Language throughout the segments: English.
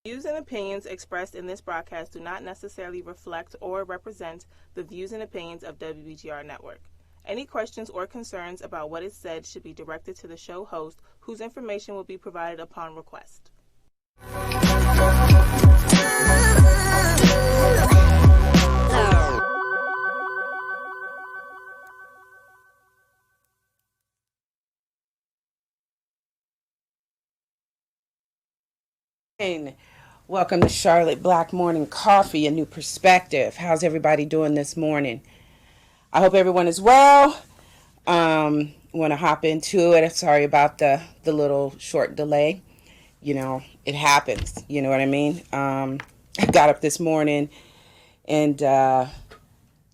Views and opinions expressed in this broadcast do not necessarily reflect or represent the views and opinions of WBGR Network. Any questions or concerns about what is said should be directed to the show host, whose information will be provided upon request. Welcome to Charlotte Black Morning Coffee, a new perspective. How's everybody doing this morning? I hope everyone is well. Want to hop into it. Sorry about the little short delay. You know, it happens. You know what I mean? I got up this morning and, I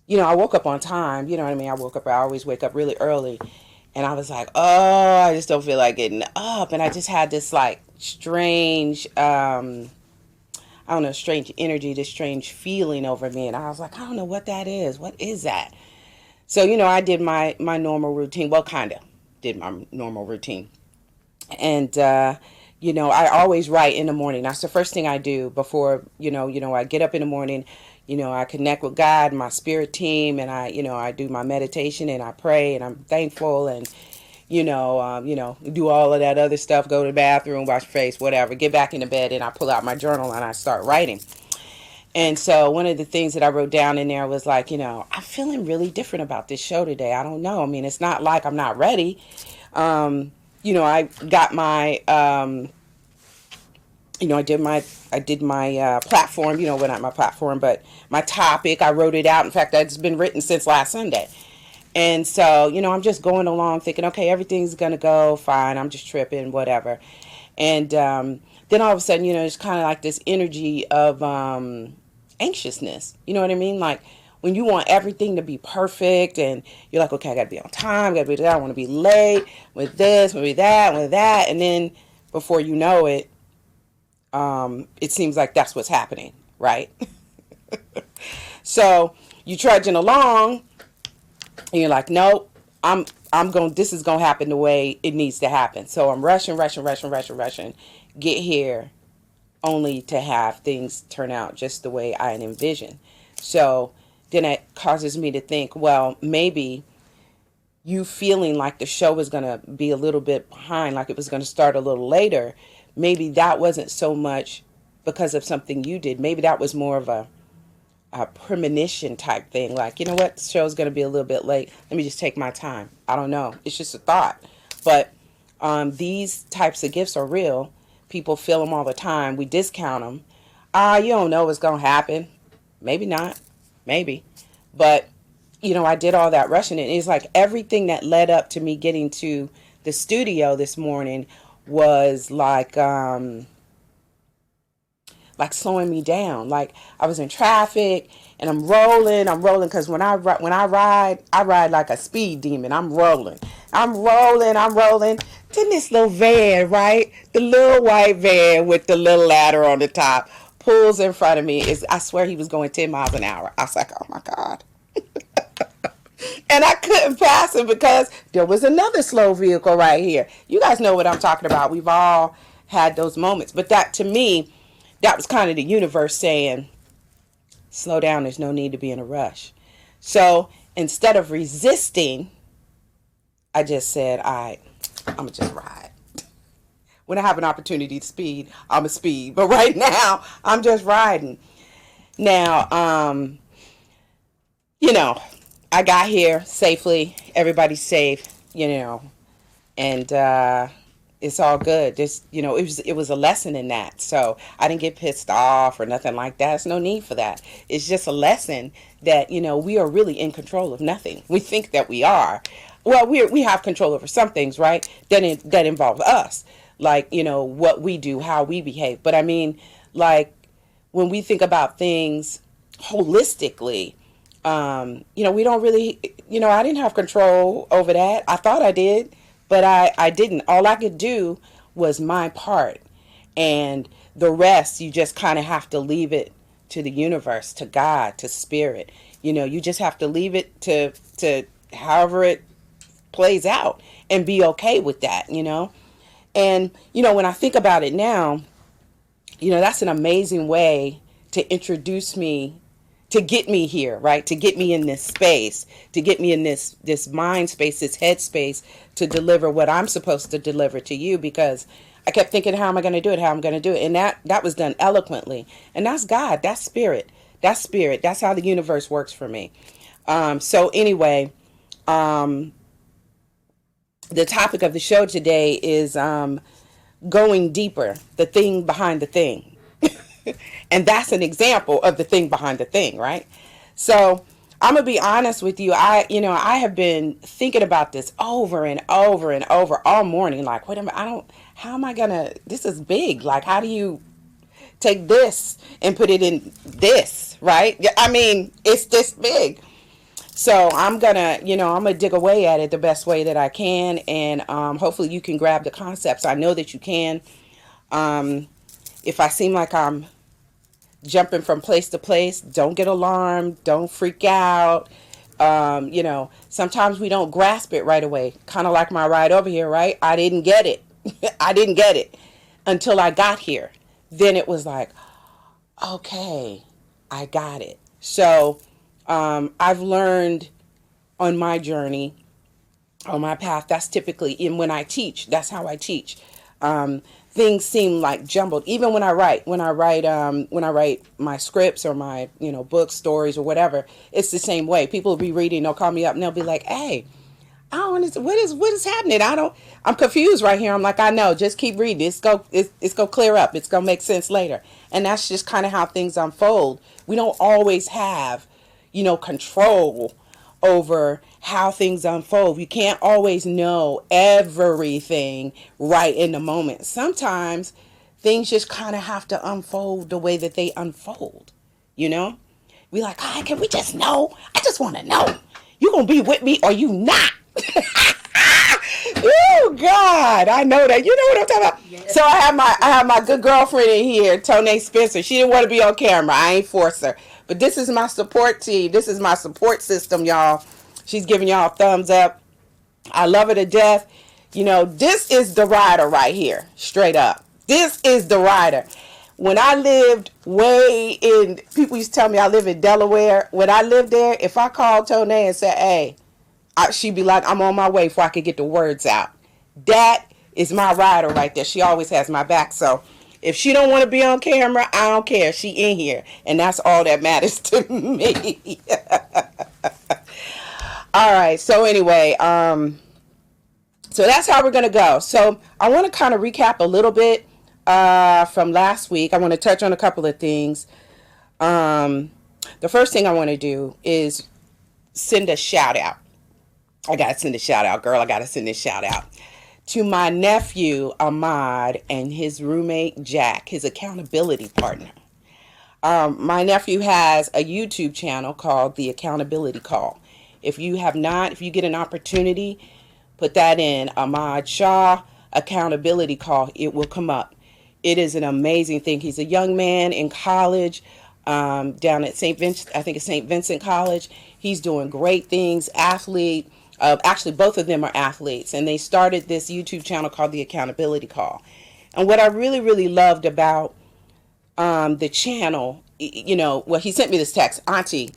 woke up on time. You know what I mean? I always wake up really early. And I was like, oh, I just don't feel like getting up. And I just had this like strange, strange energy, this strange feeling over me. And I was like, I don't know what that is. What is that? So, I did my normal routine. Well, kind of did my normal routine. And, I always write in the morning. That's the first thing I do before, I get up in the morning. I connect with God, my spirit team, and I do my meditation and I pray and I'm thankful and, do all of that other stuff, go to the bathroom, wash your face, whatever, get back into bed and I pull out my journal and I start writing. And so one of the things that I wrote down in there was like, I'm feeling really different about this show today. I don't know. I mean, it's not like I'm not ready. I got my, I did my platform, well, not my platform, but my topic. I wrote it out. In fact, it's been written since last Sunday. And so, I'm just going along thinking, okay, everything's going to go fine. I'm just tripping, whatever. And then all of a sudden, it's kind of like this energy of anxiousness. You know what I mean? Like when you want everything to be perfect and you're like, okay, I got to be on time, I got to be there, I want to be late with this, with that, with that. And then before you know it, it seems like that's what's happening, right? So you trudging along and you're like, nope, this is going to happen the way it needs to happen. So I'm rushing, get here only to have things turn out just the way I envision. So then it causes me to think, well, maybe you feeling like the show was going to be a little bit behind, like it was going to start a little later. Maybe that wasn't so much because of something you did. Maybe that was more of a premonition type thing. Like, you know what? The show's going to be a little bit late. Let me just take my time. I don't know. It's just a thought. But these types of gifts are real. People feel them all the time. We discount them. You don't know what's going to happen. Maybe not. Maybe. But, I did all that rushing. And it's like everything that led up to me getting to the studio this morning was like slowing me down. Like I was in traffic and I'm rolling because when I ride like a speed demon. I'm rolling. Then this little van, right? The little white van with the little ladder on the top pulls in front of me. I swear he was going 10 miles an hour. I was like, oh my God. And I couldn't pass him because there was another slow vehicle right here. You guys know what I'm talking about. We've all had those moments. But that, to me, that was kind of the universe saying, slow down. There's no need to be in a rush. So instead of resisting, I just said, all right, I'm going to just ride. When I have an opportunity to speed, I'm going to speed. But right now, I'm just riding. Now, I got here safely. Everybody's safe, and it's all good. Just, it was a lesson in that. So I didn't get pissed off or nothing like that. There's no need for that. It's just a lesson that, we are really in control of nothing. We think that we are. Well, we have control over some things, right? That involve us, like, what we do, how we behave. But I mean, like, when we think about things holistically, we don't really, I didn't have control over that. I thought I did, but I didn't. All I could do was my part. And the rest, you just kind of have to leave it to the universe, to God, to spirit. You just have to leave it to however it plays out and be okay with that, And, when I think about it now, That's an amazing way to introduce me, to get me here, right? To get me in this space, to get me in this mind space, this head space, to deliver what I'm supposed to deliver to you, because I kept thinking, how am I going to do it? How am I going to do it? And that was done eloquently. And that's God, that's spirit. That's spirit. That's how the universe works for me. So anyway, the topic of the show today is going deeper, the thing behind the thing. And that's an example of the thing behind the thing, right? So I'm gonna be honest with you. I have been thinking about this over and over and over all morning. Like, wait a minute, how am I gonna, this is big. Like, how do you take this and put it in this, right? I mean, it's this big. So I'm gonna dig away at it the best way that I can. And hopefully you can grab the concepts. I know that you can. If I seem like I'm jumping from place to place, don't get alarmed, don't freak out. Sometimes we don't grasp it right away. Kind of like my ride over here, right? I didn't get it. I didn't get it until I got here. Then it was like, okay, I got it. So I've learned on my journey, on my path, that's typically in when I teach. That's how I teach. Things seem like jumbled. Even when I write my scripts or my, books, stories, or whatever, it's the same way. People will be reading, they'll call me up and they'll be like, hey, I don't understand, what is happening? I'm confused right here. I'm like, I know, just keep reading. It's gonna clear up. It's gonna make sense later. And that's just kind of how things unfold. We don't always have, control over how things unfold. You can't always know everything right in the moment. Sometimes things just kind of have to unfold the way that they unfold. We like, can we just know? I just want to know. You gonna be with me or you not? Oh God, I know that. You know what I'm talking about? Yes. So I have my good girlfriend in here, Tone Spencer. She didn't want to be on camera. I ain't force her. But this is my support team. This is my support system, y'all. She's giving y'all a thumbs up. I love her to death. This is the rider right here. Straight up. This is the rider. When I lived people used to tell me I live in Delaware. When I lived there, if I called Tone and said, hey, she'd be like, I'm on my way before I could get the words out. That is my rider right there. She always has my back. So if she don't want to be on camera, I don't care. She in here. And that's all that matters to me. All right. So anyway, so that's how we're going to go. So I want to kind of recap a little bit from last week. I want to touch on a couple of things. The first thing I want to do is send a shout out. I got to send a shout out, girl. I got to send this shout out to my nephew, Ahmad, and his roommate, Jack, his accountability partner. My nephew has a YouTube channel called The Accountability Call. If you get an opportunity, put that in, Ahmad Shah, Accountability Call. It will come up. It is an amazing thing. He's a young man in college, down at St. Vincent, I think it's St. Vincent College. He's doing great things, athlete. Actually, both of them are athletes, and they started this YouTube channel called The Accountability Call. And what I really, really loved about the channel, he sent me this text, Auntie,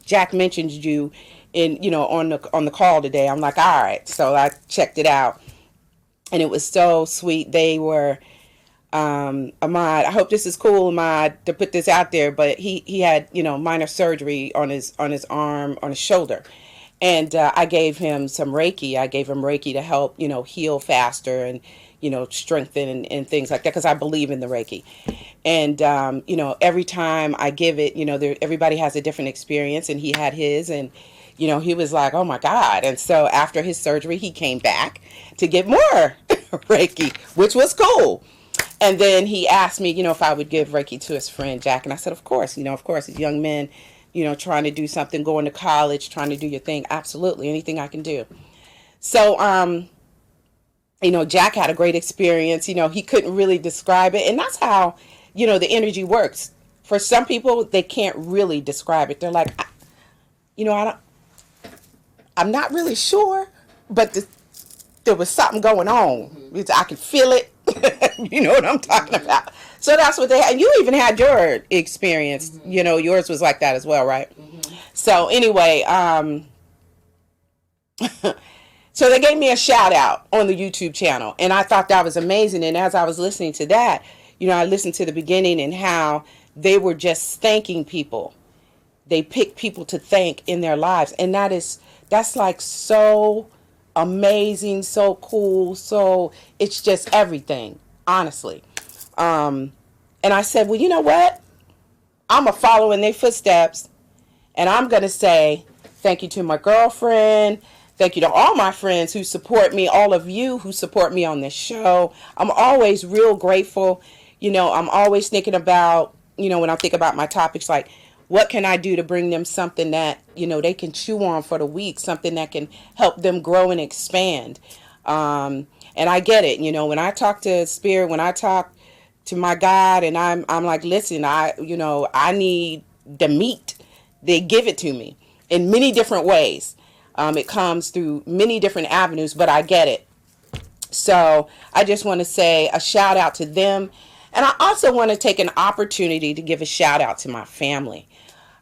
Jack mentioned you on the call today. I'm like, all right. So I checked it out, and it was so sweet. They were, Ahmad, I hope this is cool, Ahmad, to put this out there, but he had, minor surgery on his arm, on his shoulder. And I gave him some Reiki. I gave him Reiki to help, heal faster and, strengthen and things like that, because I believe in the Reiki. And, every time I give it, everybody has a different experience, and he had his, and, he was like, oh my God. And so after his surgery, he came back to get more Reiki, which was cool. And then he asked me, if I would give Reiki to his friend Jack. And I said, of course, as young men, trying to do something, going to college, trying to do your thing. Absolutely. Anything I can do. So, Jack had a great experience. He couldn't really describe it. And that's how, the energy works. For some people, they can't really describe it. They're like, I'm not really sure, but there was something going on. I could feel it. You know what I'm talking about. So that's what they had. And you even had your experience. You know, yours was like that as well, right? So anyway, so they gave me a shout out on the YouTube channel, and I thought that was amazing. And as I was listening to that, you know, I listened to the beginning and how they were just thanking people. They picked people to thank in their lives, and that's like so amazing, so cool. So it's just everything, honestly. And I said, well, you know what? I'm gonna follow in their footsteps, and I'm gonna say thank you to my girlfriend. Thank you to all my friends who support me, all of you who support me on this show. I'm always real grateful. You know, I'm always thinking about, you know, when I think about my topics, like, what can I do to bring them something that, you know, they can chew on for the week, something that can help them grow and expand. And I get it. You know, when I talk to Spirit, when I talk to my God, and I'm like, listen, I need the meat. They give it to me in many different ways. It comes through many different avenues, but I get it. So I just want to say a shout out to them. And I also want to take an opportunity to give a shout out to my family.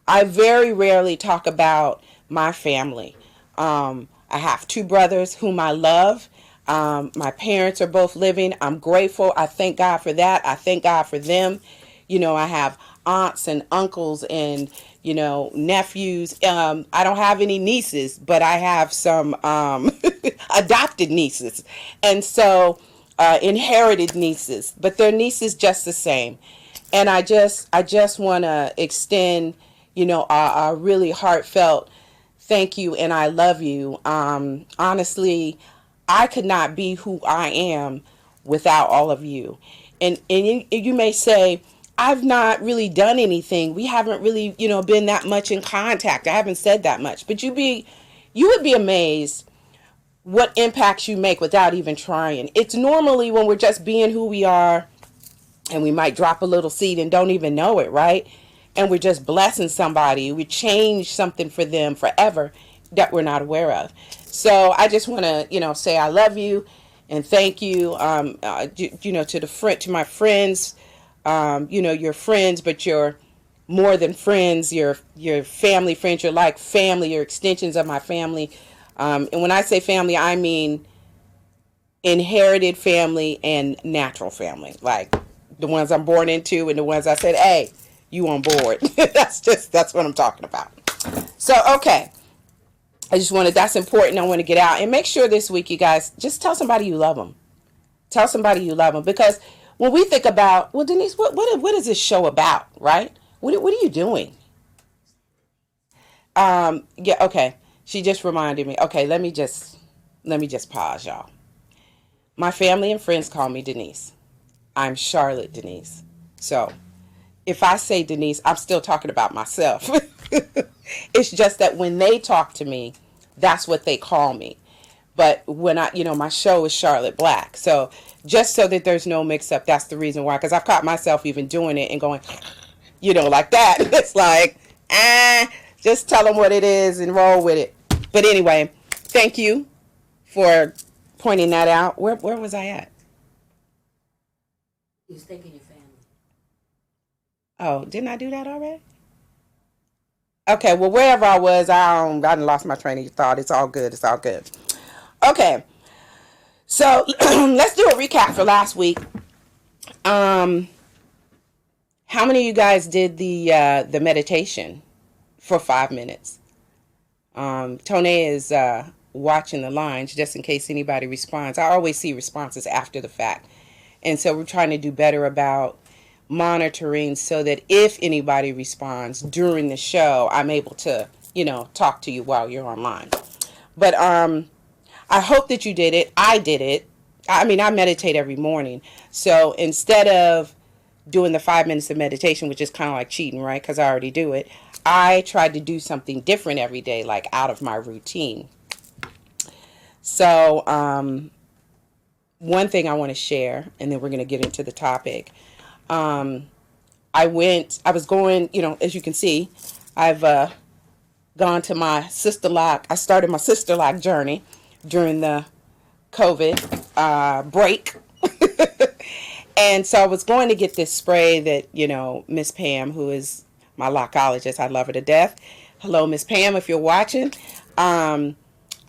I very rarely talk about my family. I have 2 brothers whom I love. My parents are both living. I'm grateful. I thank God for that. I thank God for them. You know, I have aunts and uncles and, you know, nephews. I don't have any nieces, but I have some adopted nieces. And so inherited nieces, but they're nieces just the same. And I just want to extend, you know, a really heartfelt thank you and I love you. Honestly, I could not be who I am without all of you. And you may say, I've not really done anything. We haven't really, you know, been that much in contact. I haven't said that much. But you would be amazed what impacts you make without even trying. It's normally when we're just being who we are, and we might drop a little seed and don't even know it, right? And we're just blessing somebody. We change something for them forever that we're not aware of. So I just want to, you know, say I love you and thank you. You know, to my friends, you know, you're friends, but you're more than friends. You're family friends. You're like family. You're extensions of my family. And when I say family, I mean inherited family and natural family, like the ones I'm born into and the ones I said, hey, you on board. That's what I'm talking about. So, okay. That's important. I want to get out and make sure this week, you guys, just tell somebody you love them. Tell somebody you love them, because when we think about, well, Denise, what is this show about, right? What are you doing? Yeah, okay. She just reminded me. Okay, let me just pause, y'all. My family and friends call me Denise. I'm Charlotte Denise. So if I say Denise, I'm still talking about myself. It's just that when they talk to me, that's what they call me. But when my show is Charlotte Black. So just so that there's no mix up, that's the reason why. Because I've caught myself even doing it and going, you know, like that. It's like, just tell them what it is and roll with it. But anyway, thank you for pointing that out. Where was I at? You was thanking your family. Oh, didn't I do that already? Okay, well, wherever I was, I done lost my train of thought. It's all good. It's all good. Okay, so let's do a recap for last week. How many of you guys did the meditation for 5 minutes? Tone is watching the lines just in case anybody responds. I always see responses after the fact. And so we're trying to do better about monitoring so that if anybody responds during the show, I'm able to, you know, talk to you while you're online. But I hope that you did it. I did it. I mean, I meditate every morning. So instead of doing the 5 minutes of meditation, which is kind of like cheating, right? Because I already do it. I tried to do something different every day, like out of my routine. So one thing I want to share, and then we're going to get into the topic. I was going, you know, as you can see, I've gone to my Sister Lock. I started my Sister Lock journey during the COVID break. And so I was going to get this spray that, Miss Pam, who is my lockologist, I love her to death. Hello, Miss Pam, if you're watching. I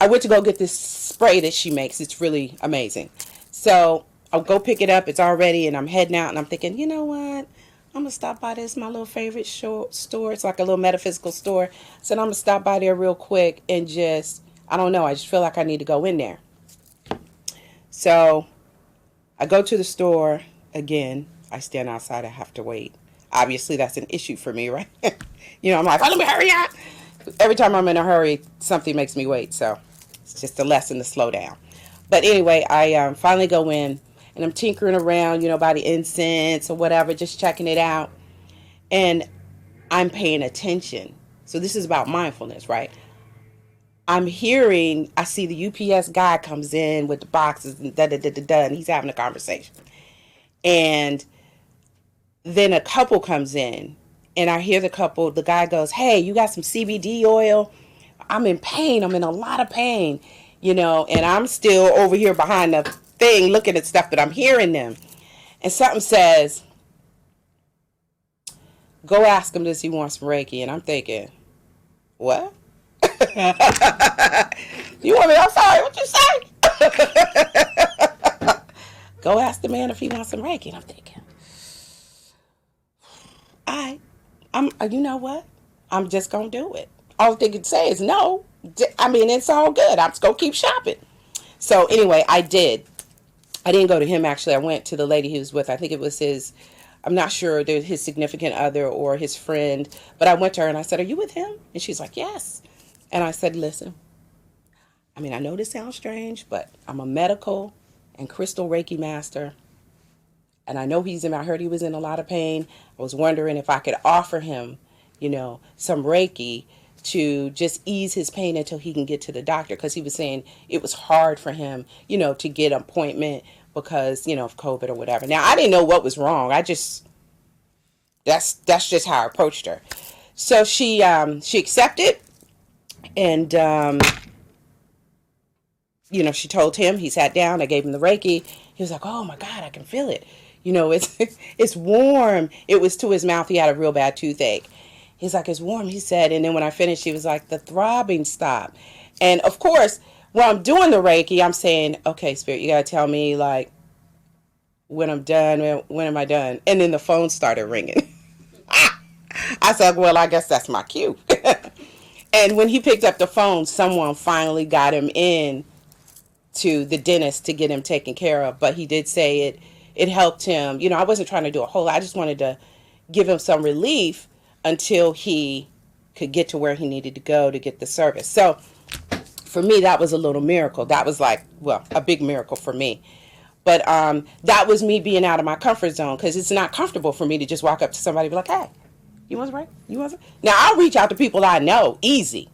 went to go get this spray that she makes. It's really amazing. So I'll go pick it up. It's all ready, and I'm heading out, and I'm thinking, you know what? I'm going to stop by this, my little favorite store. It's like a little metaphysical store. So I'm going to stop by there real quick and I don't know, I just feel like I need to go in there. So I go to the store. Again, I stand outside. I have to wait. Obviously, that's an issue for me, right? I'm like, oh, let me hurry up. Every time I'm in a hurry, something makes me wait. So it's just a lesson to slow down. But anyway, I finally go in, and I'm tinkering around, by the incense or whatever, just checking it out. And I'm paying attention. So this is about mindfulness, right? I see the UPS guy comes in with the boxes and and he's having a conversation. And then a couple comes in, and I hear the guy goes, hey, you got some CBD oil? I'm in pain. I'm in a lot of pain, and I'm still over here behind the thing looking at stuff, but I'm hearing them. And something says, go ask him, does he want some Reiki? And I'm thinking, what? You want me? I'm sorry, what you say? Go ask the man if he wants some Reiki. And I'm thinking, you know what? I'm just going to do it. All they could say is no. I mean, it's all good. I'm just going to keep shopping. So anyway, I did. I didn't go to him, actually. I went to the lady he was with. I think it was I'm not sure, his significant other or his friend. But I went to her and I said, are you with him? And she's like, yes. And I said, listen, I know this sounds strange, but I'm a medical and crystal Reiki master. And I know I heard he was in a lot of pain. I was wondering if I could offer him, some Reiki to just ease his pain until he can get to the doctor. Because he was saying it was hard for him, to get an appointment because, of COVID or whatever. Now, I didn't know what was wrong. that's just how I approached her. So she accepted. And, she told him, he sat down, I gave him the Reiki. He was like, oh my God, I can feel it. It's warm. It was to his mouth. He had a real bad toothache. He's like, it's warm, he said. And then when I finished, he was like, the throbbing stopped. And of course, when I'm doing the Reiki, I'm saying, okay, Spirit, you got to tell me like when I'm done, when am I done? And then the phone started ringing. I said, well, I guess that's my cue. And when he picked up the phone, someone finally got him in to the dentist to get him taken care of. But he did say it helped him. I wasn't trying to do a whole lot. I just wanted to give him some relief until he could get to where he needed to go to get the service. So for me, that was a little miracle. That was like, well, a big miracle for me. But that was me being out of my comfort zone, because it's not comfortable for me to just walk up to somebody and be like, hey, you want some Reiki? You want some? Now, I'll reach out to people I know, easy.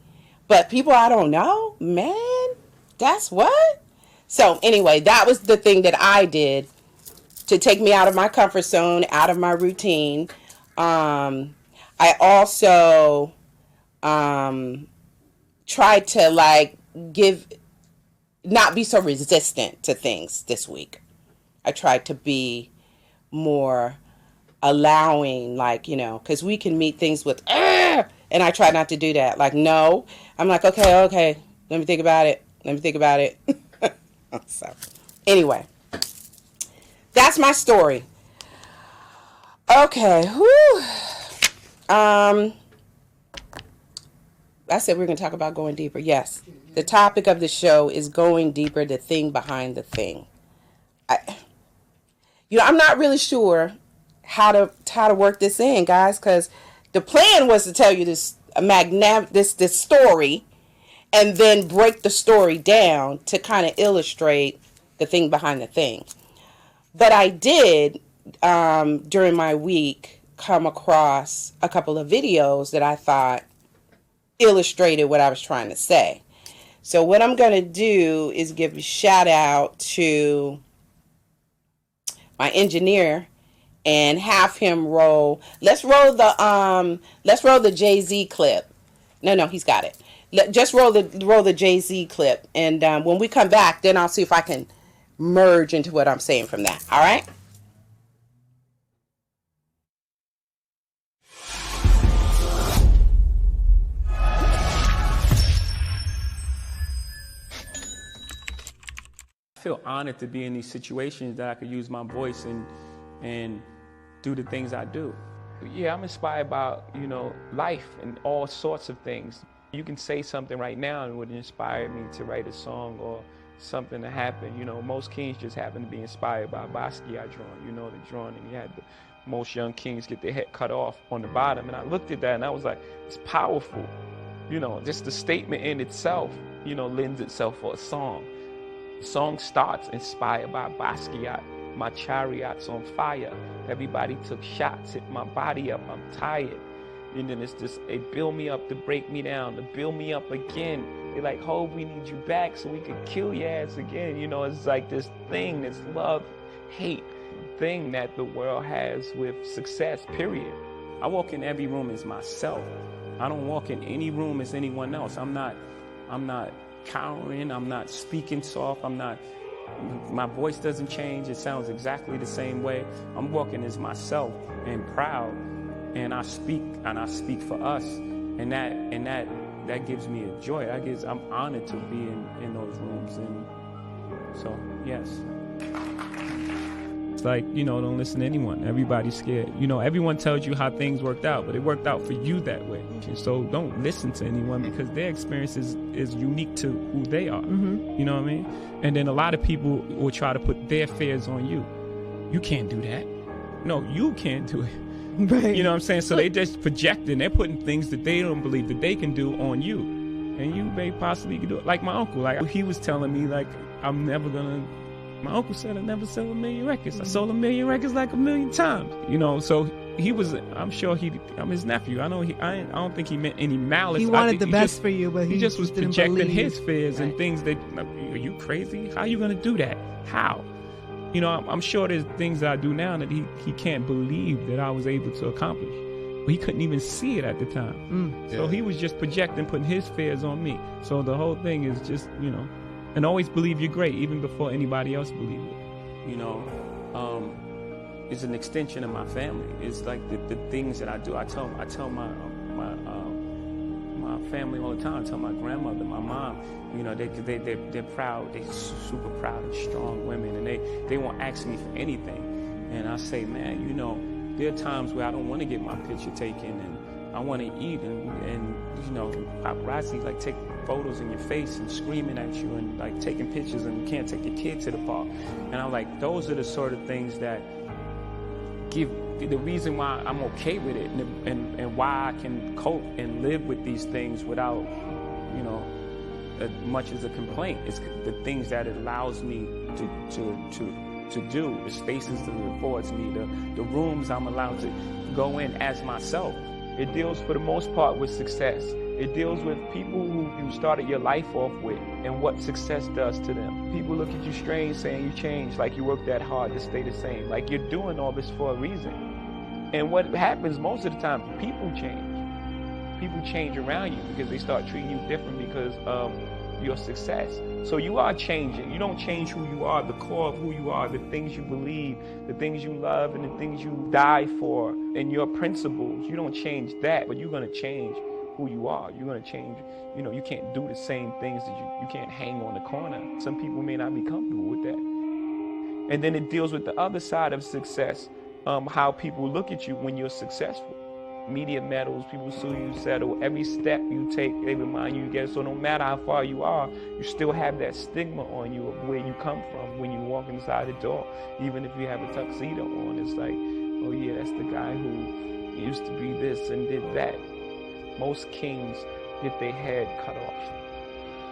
But people I don't know, man, that's what? So anyway, that was the thing that I did to take me out of my comfort zone, out of my routine. I also tried to not be so resistant to things this week. I tried to be more allowing, because we can meet things with, and I try not to do that. No, I'm like, okay, let me think about it. So anyway, that's my story. Okay. Whew. I said we're going to talk about going deeper. Yes. The topic of the show is going deeper, the thing behind the thing. I'm not really sure how to work this in, guys, because the plan was to tell you this story and then break the story down to kind of illustrate the thing behind the thing. But I did, during my week, come across a couple of videos that I thought illustrated what I was trying to say. So what I'm going to do is give a shout out to my engineer and have him roll. Let's roll the Jay-Z clip. No, he's got it. Just roll the Jay-Z clip, and when we come back, then I'll see if I can merge into what I'm saying from that. All right? feel honored to be in these situations that I could use my voice and do the things I do. Yeah, I'm inspired by, you know, life and all sorts of things. You can say something right now and it would inspire me to write a song or something to happen. You know, most kings just happen to be inspired by Basquiat drawing, you know, the drawing, and you had the most young kings get their head cut off on the bottom. And I looked at that and I was like, it's powerful. You know, just the statement in itself, you know, lends itself for a song. The song starts inspired by Basquiat. My chariot's on fire. Everybody took shots, hit my body up, I'm tired. And then it's just, it build me up to break me down, to build me up again. They're like, Hov, we need you back so we could kill your ass again. You know, it's like this thing, this love, hate thing that the world has with success, period. I walk in every room as myself. I don't walk in any room as anyone else. I'm not cowering, I'm not speaking soft, my voice doesn't change, it sounds exactly the same way. I'm walking as myself and proud, and I speak for us, and that gives me a joy. I'm honored to be in those rooms, and so yes. It's like, you know, don't listen to anyone. Everybody's scared. You know, everyone tells you how things worked out, but it worked out for you that way. And so don't listen to anyone because their experience is unique to who they are. Mm-hmm. You know what I mean? And then a lot of people will try to put their fears on you. You can't do that. No, you can't do it. Right. You know what I'm saying? So they just projecting, they're putting things that they don't believe that they can do on you. And you may possibly can do it. Like my uncle, like he was telling me, like, my uncle said I never sell 1 million records. I sold 1 million records like 1 million times. You know, so he was, I'm sure I'm his nephew. I know I don't think he meant any malice. He wanted the best for you, but he just was projecting believe. His fears and things that, are you crazy? How are you going to do that? How? You know, I'm sure there's things that I do now that he can't believe that I was able to accomplish. But he couldn't even see it at the time. So he was just projecting, putting his fears on me. So the whole thing is just, you know, and always believe you're great, even before anybody else believes it. You know, it's an extension of my family. It's like the things that I do. I tell my family all the time. I tell my grandmother, my mom, you know, they're proud. They're super proud and strong women, and they won't ask me for anything. And I say, man, you know, there are times where I don't want to get my picture taken, and I want to eat, and you know, paparazzi like take photos in your face and screaming at you and like taking pictures, and you can't take your kid to the park. And I'm like, those are the sort of things that give the reason why I'm okay with it, and why I can cope and live with these things without, you know, much as a complaint. It's the things that it allows me to do, the spaces that it affords me, the rooms I'm allowed to go in as myself. It deals for the most part with success. It deals with people who you started your life off with and what success does to them. People look at you strange saying you changed, like you worked that hard to stay the same, like you're doing all this for a reason. And what happens most of the time, people change. People change around you because they start treating you different because of your success. So you are changing. You don't change who you are, the core of who you are, the things you believe, the things you love, and the things you die for, and your principles. You don't change that, but you're going to change who you are. You're going to change. You know, you can't do the same things that you can't hang on the corner. Some people may not be comfortable with that. And then it deals with the other side of success, how people look at you when you're successful. Media medals, people sue you, settle. Every step you take, they remind you again. So no matter how far you are, you still have that stigma on you of where you come from when you walk inside the door. Even if you have a tuxedo on, it's like, oh yeah, that's the guy who used to be this and did that. Most kings get their head cut off,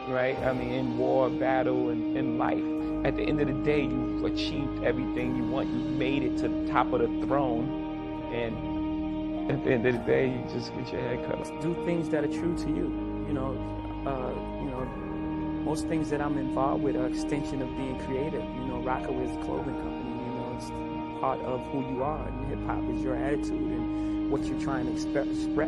right? I mean, in war, battle, and in life. At the end of the day, you've achieved everything you want. You've made it to the top of the throne, and at the end of the day, you just get your head cut off. Do things that are true to you. You know, most things that I'm involved with are extension of being creative. You know, Rockaway is a clothing company. You know, it's part of who you are. And hip hop is your attitude and what you're trying to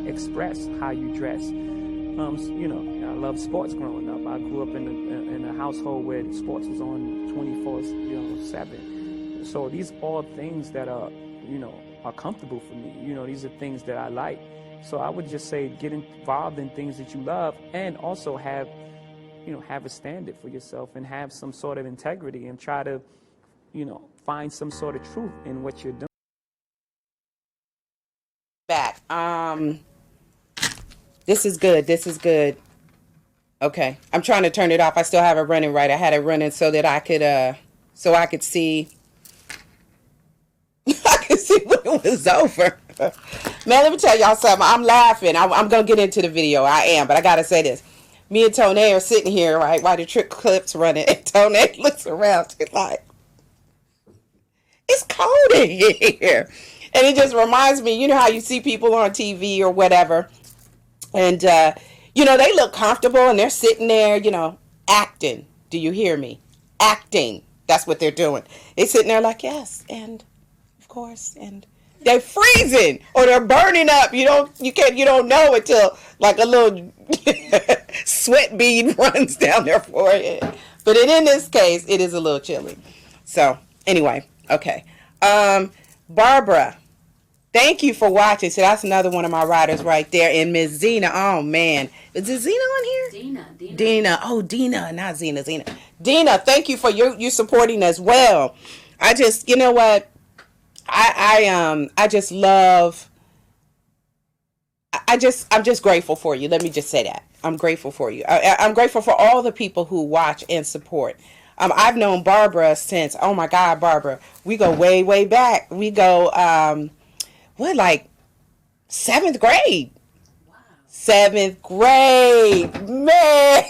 express, how you dress. You know, I love sports growing up. I grew up in a household where sports was on 24/7. So these are all things that are, you know, are comfortable for me. You know, these are things that I like. So I would just say get involved in things that you love, and also have have a standard for yourself and have some sort of integrity and try to, find some sort of truth in what you're doing. Back. This is good. This is good. Okay. I'm trying to turn it off. I still have it running right. I had it running so that I could see I could see when it was over. Man, let me tell y'all something. I'm laughing. I'm going to get into the video. I am, but I got to say this. Me and Tone are sitting here, right, while the trick clip's running, and Tone looks around. She's like, it's cold in here. And it just reminds me, you know how you see people on TV or whatever, and, they look comfortable, and they're sitting there, acting. Do you hear me? Acting. That's what they're doing. They're sitting there like, yes, and of course, and they're freezing or they're burning up. You don't know until like a little sweat bead runs down their forehead. But in this case, it is a little chilly. So anyway, okay. Barbara, thank you for watching. So that's another one of my writers right there. And Miss Zena, oh man. Is it Zena on here? Dina. Oh, Dina, not Zena. Dina, thank you for you supporting as well. I just, you know what? I just love, I'm just grateful for you. Let me just say that. I'm grateful for you. I'm grateful for all the people who watch and support. I've known Barbara since, oh my God, Barbara, we go way, way back. We go, like 7th grade. Wow. 7th grade, man.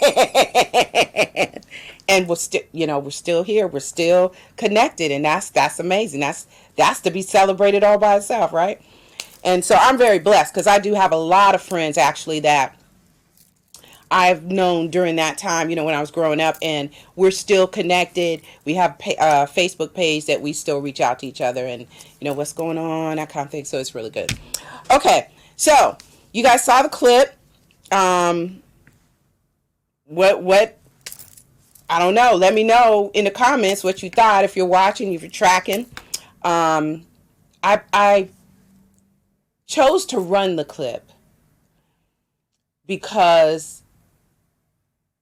And we're still here. We're still connected. And that's amazing. That's to be celebrated all by itself, right? And so I'm very blessed because I do have a lot of friends actually that I've known during that time, when I was growing up, and we're still connected. We have a Facebook page that we still reach out to each other and, what's going on, that kind of thing. So it's really good. Okay. So you guys saw the clip. What, I don't know. Let me know in the comments what you thought if you're watching, if you're tracking. I chose to run the clip because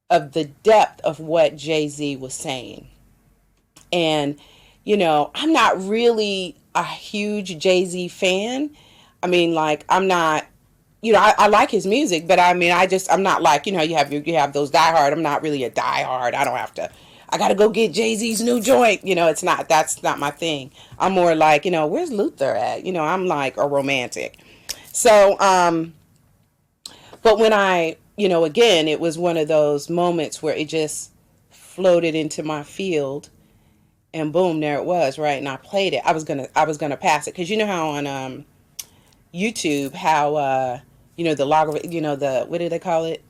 of the depth of what Jay-Z was saying. And, I'm not really a huge Jay-Z fan. I mean, like, I'm not, I like his music, but I mean, I'm not like, you have those diehard. I'm not really a diehard. I got to go get Jay-Z's new joint. That's not my thing. I'm more like, where's Luther at? I'm like a romantic. So, but when again, it was one of those moments where it just floated into my field and boom, there it was, right? And I played it. I was going to pass it. Cause you know how on, YouTube, how, the logarithm, what do they call it?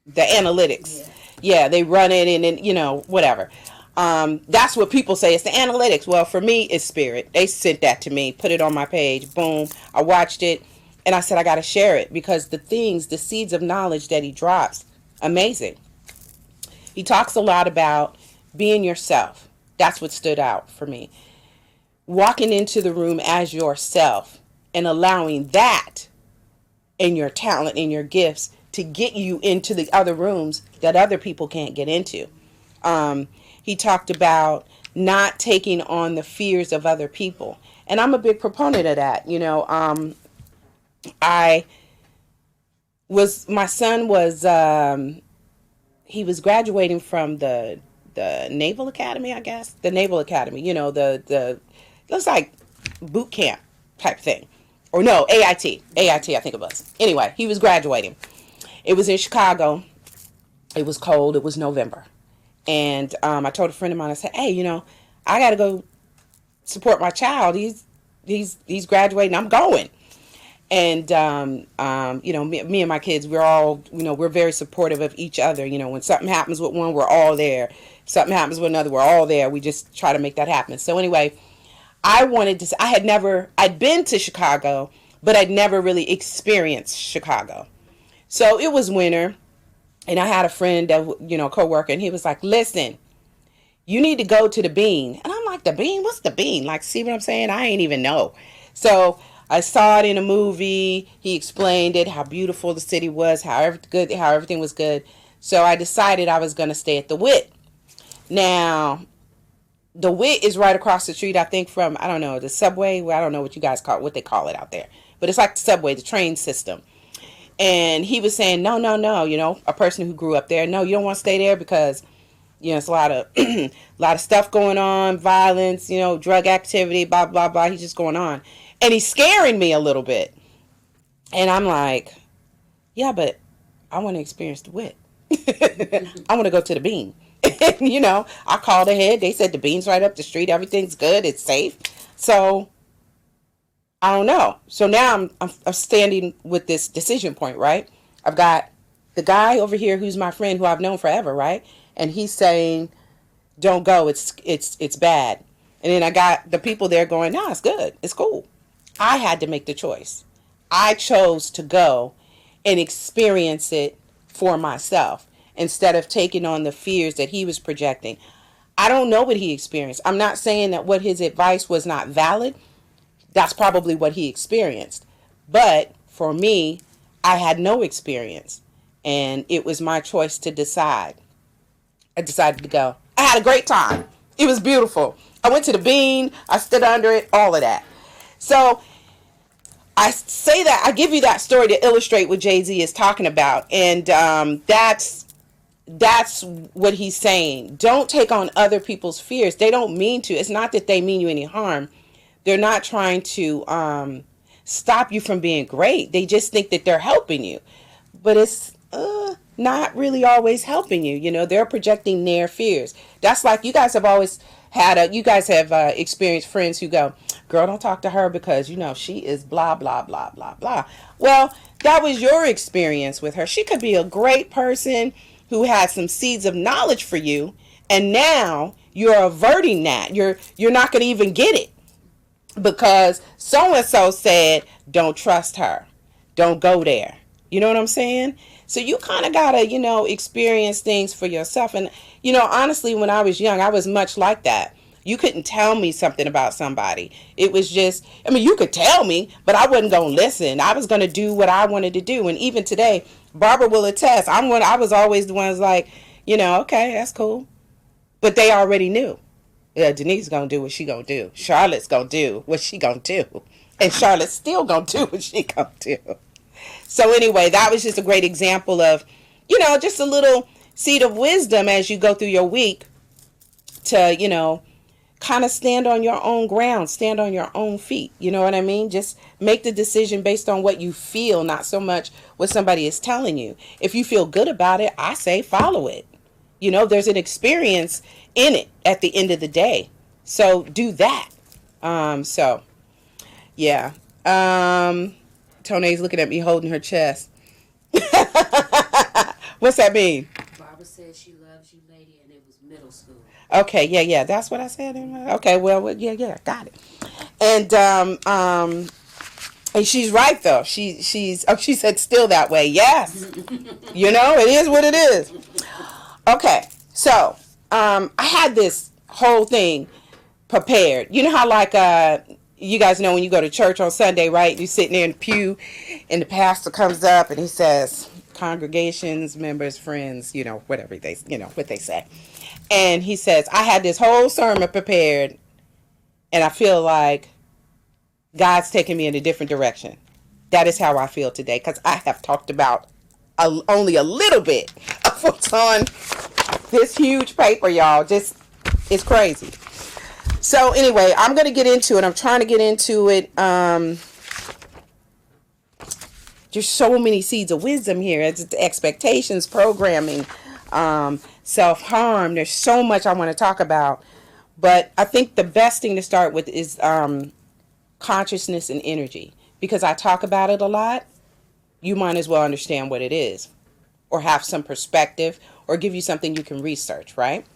The analytics. Yeah, they run it and then, whatever. That's what people say. It's the analytics. Well, for me, it's spirit. They sent that to me, put it on my page. Boom. I watched it and I said, I got to share it because the seeds of knowledge that he drops, amazing. He talks a lot about being yourself. That's what stood out for me. Walking into the room as yourself and allowing that and your talent and your gifts to get you into the other rooms that other people can't get into. He talked about not taking on the fears of other people. And I'm a big proponent of that. My son was, he was graduating from the Naval Academy, I guess. The Naval Academy, the looks like boot camp type thing. Or no, AIT, I think it was. Anyway, he was graduating. It was in Chicago. It was cold. It was November. And I told a friend of mine, I said, hey, I got to go support my child. He's graduating. I'm going. And, me and my kids, we're all, we're very supportive of each other. When something happens with one, we're all there. If something happens with another, we're all there. We just try to make that happen. So anyway, I'd been to Chicago, but I'd never really experienced Chicago. So it was winter, and I had a friend that, coworker, and he was like, listen, you need to go to the Bean. And I'm like, the Bean? What's the Bean? Like, see what I'm saying? I ain't even know. So I saw it in a movie. He explained it, how beautiful the city was, how everything was good. So I decided I was going to stay at the Wit. Now, the Wit is right across the street, I think, from, I don't know, the subway. Well, I don't know what you guys call it, what they call it out there. But it's like the subway, the train system. And he was saying, no, a person who grew up there, no, you don't want to stay there because, it's a lot of stuff going on, violence, drug activity, blah, blah, blah. He's just going on. And he's scaring me a little bit. And I'm like, yeah, but I want to experience the Wit. I want to go to the Bean. I called ahead. They said the Bean's right up the street. Everything's good. It's safe. So I don't know. So now I'm standing with this decision point, right? I've got the guy over here who's my friend who I've known forever, right? And he's saying, don't go. It's bad. And then I got the people there going, no, it's good. It's cool. I had to make the choice. I chose to go and experience it for myself instead of taking on the fears that he was projecting. I don't know what he experienced. I'm not saying that what his advice was not valid. That's probably what he experienced. But for me, I had no experience. And it was my choice to decide. I decided to go. I had a great time. It was beautiful. I went to the Bean. I stood under it. All of that. So I say that. I give you that story to illustrate what Jay-Z is talking about. And that's what he's saying. Don't take on other people's fears. They don't mean to. It's not that they mean you any harm. They're not trying to stop you from being great. They just think that they're helping you. But it's not really always helping you. They're projecting their fears. That's like you guys have always had experienced friends who go, girl, don't talk to her because, she is blah, blah, blah, blah, blah. Well, that was your experience with her. She could be a great person who has some seeds of knowledge for you. And now you're averting that. You're not going to even get it because so-and-so said, don't trust her. Don't go there. You know what I'm saying? So you kind of got to, experience things for yourself. And, honestly, when I was young, I was much like that. You couldn't tell me something about somebody. It was just, you could tell me, but I wasn't going to listen. I was going to do what I wanted to do. And even today, Barbara will attest. I was always the ones like, okay, that's cool. But they already knew. Yeah, Denise going to do what she going to do. Charlotte's going to do what she going to do. And Charlotte's still going to do what she going to do. So anyway, that was just a great example of, just a little seed of wisdom as you go through your week to, kind of stand on your own ground, stand on your own feet. You know what I mean? Just make the decision based on what you feel, not so much what somebody is telling you. If you feel good about it, I say follow it. There's an experience in it at the end of the day. So do that. Yeah. Tone's looking at me holding her chest. What's that mean? Barbara said she loves you, lady, and it was middle school. Okay, yeah, that's what I said. Okay, well, yeah, got it. And she's right though. She said still that way. Yes, it is what it is. Okay, so I had this whole thing prepared. You know how you guys know when you go to church on Sunday, right? You're sitting there in the pew, and the pastor comes up and he says, "Congregations, members, friends, whatever what they say." And he says, I had this whole sermon prepared, and I feel like God's taking me in a different direction. That is how I feel today, because I have talked about only a little bit of what's on this huge paper, y'all. Just, it's crazy. So anyway, I'm going to get into it. I'm trying to get into it. There's so many seeds of wisdom here. It's expectations, programming, self-harm. There's so much I want to talk about. But I think the best thing to start with is consciousness and energy. Because I talk about it a lot, you might as well understand what it is. Or have some perspective. Or give you something you can research, right?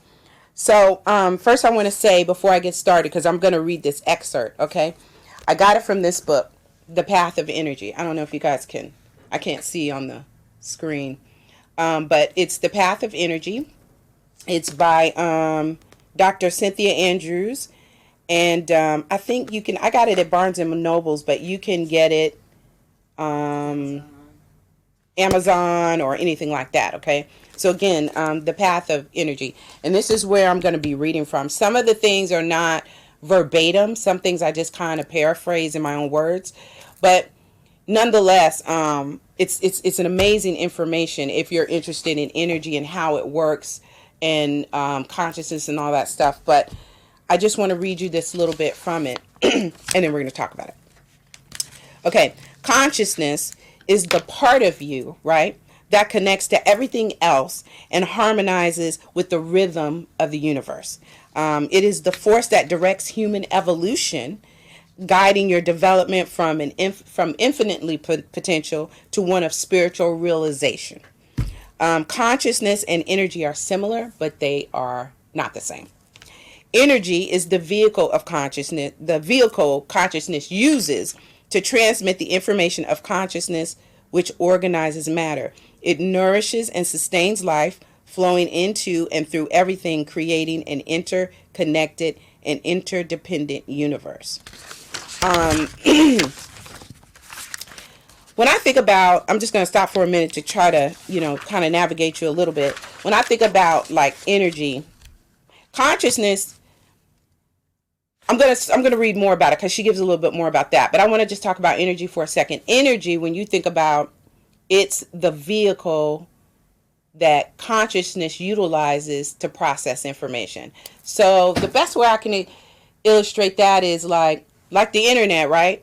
So first I want to say, before I get started, because I'm going to read this excerpt, okay? I got it from this book, The Path of Energy. I don't know if you guys I can't see on the screen. But it's The Path of Energy. It's by Dr. Cynthia Andrews. And I think you can, I got it at Barnes and Nobles, but you can get it Amazon or anything like that, okay? So again, The Path of Energy. And this is where I'm going to be reading from. Some of the things are not verbatim. Some things I just kind of paraphrase in my own words. But nonetheless, it's an amazing information if you're interested in energy and how it works and consciousness and all that stuff. But I just want to read you this little bit from it, and then we're going to talk about it. Okay, consciousness is the part of you, right, that connects to everything else and harmonizes with the rhythm of the universe. It is the force that directs human evolution, guiding your development from from infinitely potential to one of spiritual realization. Consciousness and energy are similar, but they are not the same. Energy is the vehicle of consciousness, the vehicle consciousness uses to transmit the information of consciousness, which organizes matter. It nourishes and sustains life, flowing into and through everything, creating an interconnected and interdependent universe. When I think about, I'm just going to stop for a minute to try to, kind of navigate you a little bit. When I think about like energy, consciousness, I'm going to read more about it because she gives a little bit more about that. But I want to just talk about energy for a second. Energy, when you think about, it's the vehicle that consciousness utilizes to process information. So the best way I can illustrate that is like the internet, right?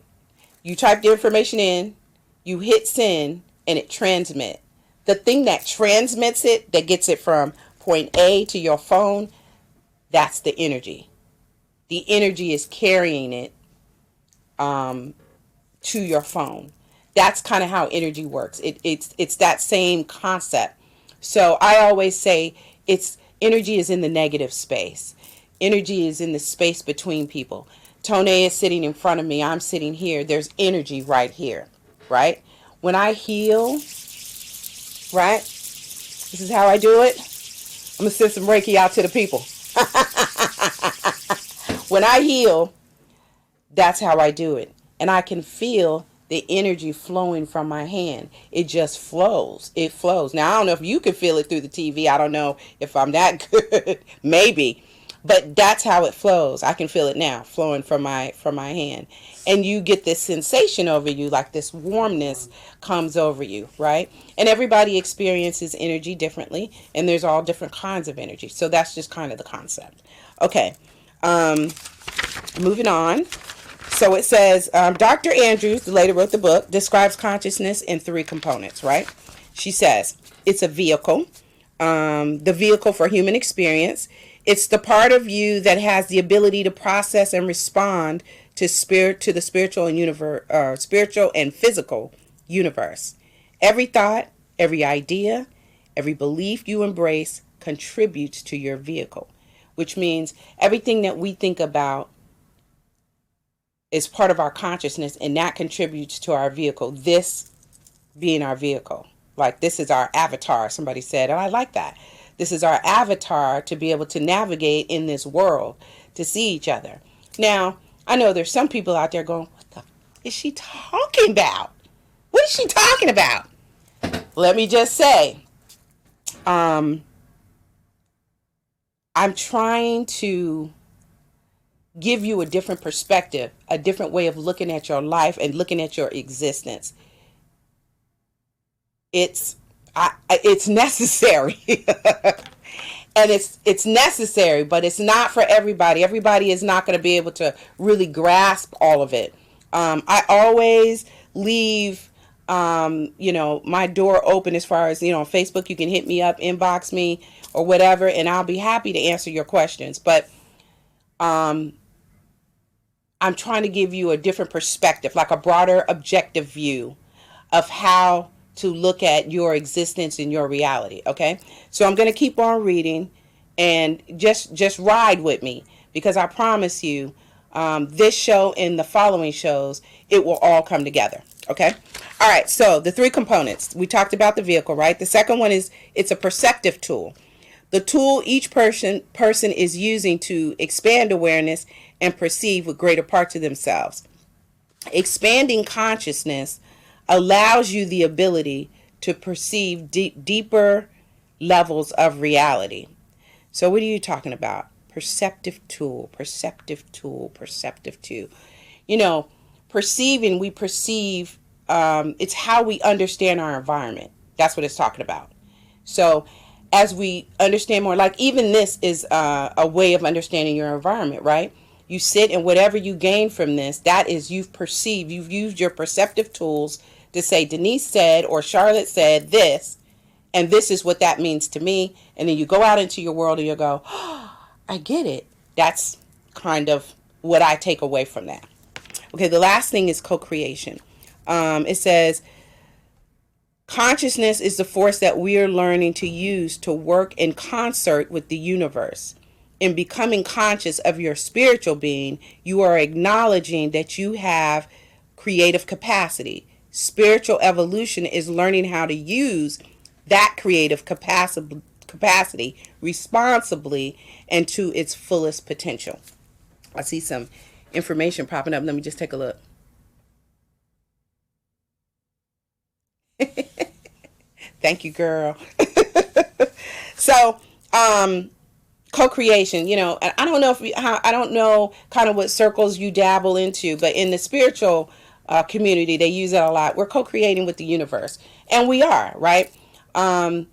You type the information in, you hit send, and it transmits. The thing that transmits it, that gets it from point A to your phone, that's the energy. The energy is carrying it to your phone. That's kind of how energy works. It's that same concept. So I always say energy is in the negative space. Energy is in the space between people. Tone is sitting in front of me. I'm sitting here. There's energy right here, right? When I heal, right? This is how I do it. I'm going to send some Reiki out to the people. When I heal, that's how I do it. And I can feel the energy flowing from my hand. It just flows. It flows. Now, I don't know if you can feel it through the TV. I don't know if I'm that good. Maybe. But that's how it flows. I can feel it now flowing from my hand. And you get this sensation over you, like this warmness comes over you, right? And everybody experiences energy differently. And there's all different kinds of energy. So that's just kind of the concept. Okay. Moving on. So it says, Dr. Andrews, the lady who wrote the book, describes consciousness in 3 components, right? She says it's a vehicle, the vehicle for human experience. It's the part of you that has the ability to process and respond to the spiritual and spiritual and physical universe. Every thought, every idea, every belief you embrace contributes to your vehicle, which means everything that we think about is part of our consciousness, and that contributes to our vehicle, this being our vehicle. Like, this is our avatar, somebody said, and I like that. This is our avatar to be able to navigate in this world, to see each other. Now, I know there's some people out there going, what the is she talking about? What is she talking about? Let me just say, I'm trying to give you a different perspective, a different way of looking at your life and looking at your existence. It's necessary. And it's necessary, but it's not for everybody. Everybody is not going to be able to really grasp all of it. I always leave my door open as far as, on Facebook, you can hit me up, inbox me or whatever, and I'll be happy to answer your questions. But I'm trying to give you a different perspective, like a broader objective view of how to look at your existence and your reality. Okay. So I'm going to keep on reading and just ride with me, because I promise you, this show and the following shows, it will all come together. Okay. All right. So the 3 components, we talked about the vehicle, right? The second one is it's a perceptive tool. the tool each person is using to expand awareness and perceive with greater parts of themselves. Expanding consciousness allows you the ability to perceive deeper levels of reality. So what are you talking about? Perceptive tool, perceptive tool, perceptive tool. You know, perceiving, we perceive, it's how we understand our environment. That's what it's talking about. So as we understand more, like even this is a way of understanding your environment, right? You sit and whatever you gain from this, that is you've perceived, you've used your perceptive tools to say Denise said or Charlotte said this, and this is what that means to me. And then you go out into your world and you go, oh, I get it. That's kind of what I take away from that. Okay, the last thing is co-creation. It says, consciousness is the force that we are learning to use to work in concert with the universe. In becoming conscious of your spiritual being, you are acknowledging that you have creative capacity. Spiritual evolution is learning how to use that creative capacity responsibly and to its fullest potential. I see some information popping up. Let me just take a look. Thank you, girl. So, co-creation, you know, and I don't know I don't know kind of what circles you dabble into, but in the spiritual community, they use it a lot. We're co-creating with the universe, and we are, right? The